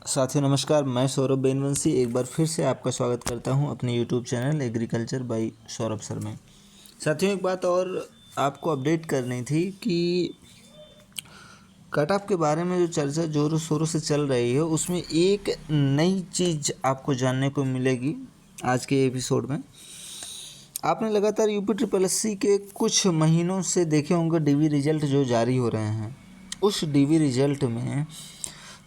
साथियों नमस्कार, मैं सौरभ बेनवंशी एक बार फिर से आपका स्वागत करता हूं अपने YouTube channel agriculture by Saurabh sir में। साथियों एक बात और आपको अपडेट करनी थी कि कट ऑफ के बारे में जो चर्चा ज़ोरों शोरों से चल रही है उसमें एक नई चीज़ आपको जानने को मिलेगी आज के एपिसोड में। आपने लगातार यूपी के कुछ महीनों से देखे होंगे डीवी रिजल्ट जो जारी हो रहे हैं। उस डीवी रिजल्ट में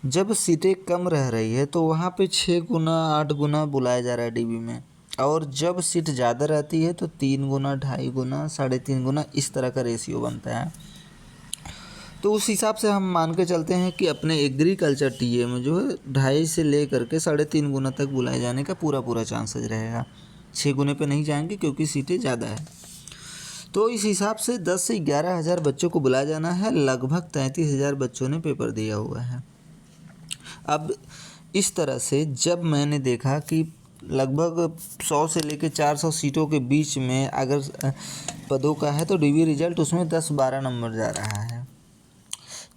जब सीटें कम रह रही है तो वहाँ पे 6 गुना 8 गुना बुलाया जा रहा है डीवी में, और जब सीट ज़्यादा रहती है तो 3 गुना 2.5 गुना 3.5 गुना इस तरह का रेशियो बनता है। तो उस हिसाब से हम मान के चलते हैं कि अपने एग्रीकल्चर टीए में जो है 2.5 से लेकर के 3.5 गुना तक बुलाए जाने का पूरा चांसेस रहेगा। 6 गुने पे नहीं जाएंगे क्योंकि सीटें ज़्यादा है। तो इस हिसाब से 10 से 11 हज़ार बच्चों को बुलाया जाना है। लगभग 33,000 बच्चों ने पेपर दिया हुआ है। अब इस तरह से जब मैंने देखा कि लगभग 100 से लेकर 400 सीटों के बीच में अगर पदों का है तो डीवी रिजल्ट उसमें 10-12 नंबर जा रहा है।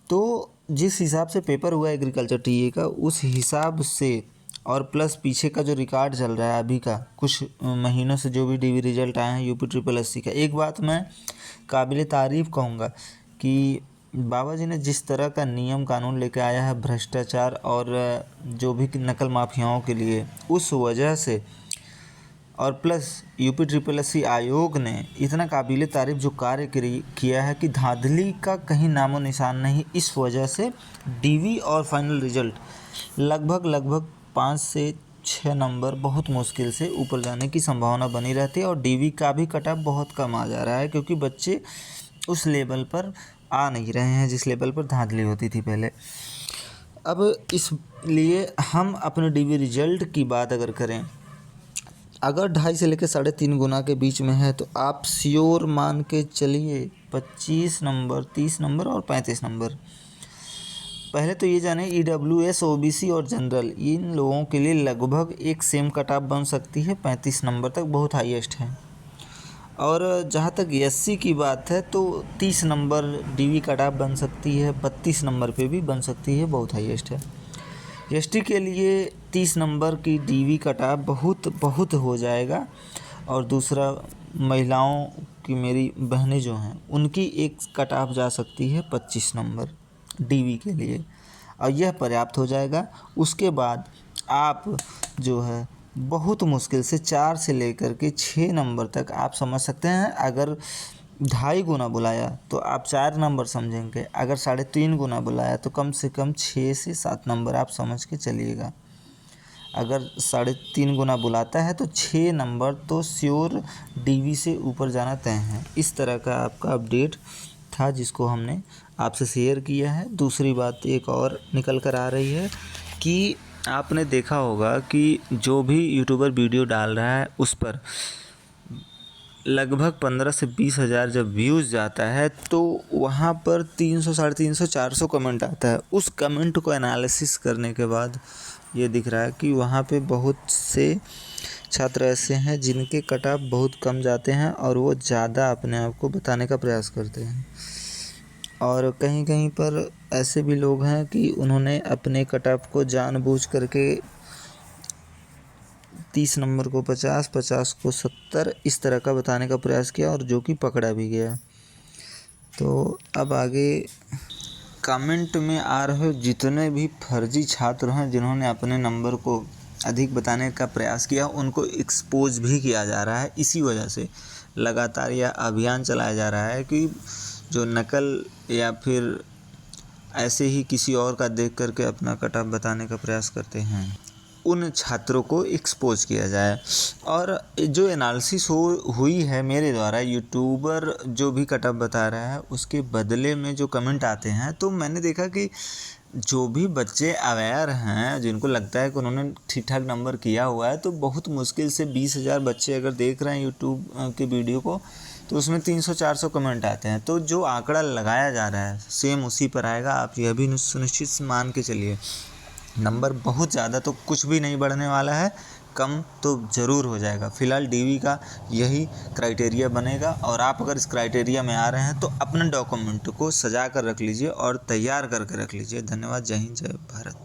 तो जिस हिसाब से पेपर हुआ एग्रीकल्चर टीए का उस हिसाब से, और प्लस पीछे का जो रिकॉर्ड चल रहा है अभी का कुछ महीनों से जो भी डीवी रिजल्ट आए हैं यूपी का, एक बात मैं काबिल तारीफ़ कहूँगा कि बाबा जी ने जिस तरह का नियम कानून लेके आया है भ्रष्टाचार और जो भी नकल माफियाओं के लिए, उस वजह से और प्लस यूपी आयोग ने इतना काबिल तारीफ़ जो कार्य किया है कि धांधली का कहीं नामो निशान नहीं। इस वजह से डीवी और फाइनल रिजल्ट लगभग 5 से 6 नंबर बहुत मुश्किल से ऊपर जाने की संभावना बनी रहती है, और डीवी का भी कट ऑफ बहुत कम आ जा रहा है क्योंकि बच्चे उस लेवल पर आ नहीं रहे हैं जिस लेवल पर धांधली होती थी पहले। अब इसलिए हम अपने डीवी रिजल्ट की बात अगर करें, अगर 2.5 से लेकर 3.5 गुना के बीच में है तो आप श्योर मान के चलिए 25 नंबर, 30 नंबर और 35 नंबर। पहले तो ये जाने EWS, OBC और जनरल इन लोगों के लिए लगभग एक सेम कट ऑफ बन सकती है। 35 नंबर तक बहुत हाईएस्ट है। और जहाँ तक SC की बात है तो 30 नंबर डीवी कट ऑफ बन सकती है, 32 नंबर पे भी बन सकती है, बहुत हाईएस्ट है। ST के लिए 30 नंबर की डीवी कट ऑफ बहुत हो जाएगा। और दूसरा, महिलाओं की मेरी बहनें जो हैं उनकी एक कट ऑफ जा सकती है 25 नंबर डीवी के लिए, और यह पर्याप्त हो जाएगा। उसके बाद आप जो है बहुत मुश्किल से 4 से लेकर के 6 नंबर तक आप समझ सकते हैं। अगर 2.5 गुना बुलाया तो आप 4 नंबर समझेंगे, अगर 3.5 गुना बुलाया तो कम से कम 6 से 7 नंबर आप समझ के चलिएगा। अगर 3.5 गुना बुलाता है तो 6 नंबर तो श्योर डीवी से ऊपर जाना तय है। इस तरह का आपका अपडेट था जिसको हमने आपसे शेयर किया है। दूसरी बात एक और निकल कर आ रही है कि आपने देखा होगा कि जो भी यूट्यूबर वीडियो डाल रहा है उस पर लगभग 15 से 20 हज़ार जब व्यूज़ जाता है तो वहाँ पर 300, 350, 400 कमेंट आता है। उस कमेंट को एनालिसिस करने के बाद ये दिख रहा है कि वहाँ पे बहुत से छात्र ऐसे हैं जिनके कट ऑफ बहुत कम जाते हैं और वो ज़्यादा अपने आप को बताने का प्रयास करते हैं। और कहीं पर ऐसे भी लोग हैं कि उन्होंने अपने कट ऑफ को जानबूझ करके 30 नंबर को 50, 50 को 70 इस तरह का बताने का प्रयास किया, और जो कि पकड़ा भी गया। तो अब आगे कमेंट में आ रहे जितने भी फर्जी छात्र हैं जिन्होंने अपने नंबर को अधिक बताने का प्रयास किया, उनको एक्सपोज भी किया जा रहा है। इसी वजह से लगातार यह अभियान चलाया जा रहा है कि जो नकल या फिर ऐसे ही किसी और का देख करके अपना कट ऑफ बताने का प्रयास करते हैं, उन छात्रों को एक्सपोज किया जाए। और जो एनालिसिस हुई है मेरे द्वारा, यूट्यूबर जो भी कट ऑफ बता रहा है उसके बदले में जो कमेंट आते हैं, तो मैंने देखा कि जो भी बच्चे अवेयर हैं, जिनको लगता है कि उन्होंने ठीक ठाक नंबर किया हुआ है, तो बहुत मुश्किल से 20,000 बच्चे अगर देख रहे हैं यूट्यूब के वीडियो को तो उसमें 300-400 कमेंट आते हैं। तो जो आंकड़ा लगाया जा रहा है सेम उसी पर आएगा। आप यह भी सुनिश्चित मान के चलिए नंबर बहुत ज़्यादा तो कुछ भी नहीं बढ़ने वाला है, कम तो ज़रूर हो जाएगा। फ़िलहाल डीवी का यही क्राइटेरिया बनेगा, और आप अगर इस क्राइटेरिया में आ रहे हैं तो अपने डॉक्यूमेंट को सजा कर रख लीजिए और तैयार करके रख लीजिए। धन्यवाद। जय हिंद, जय भारत।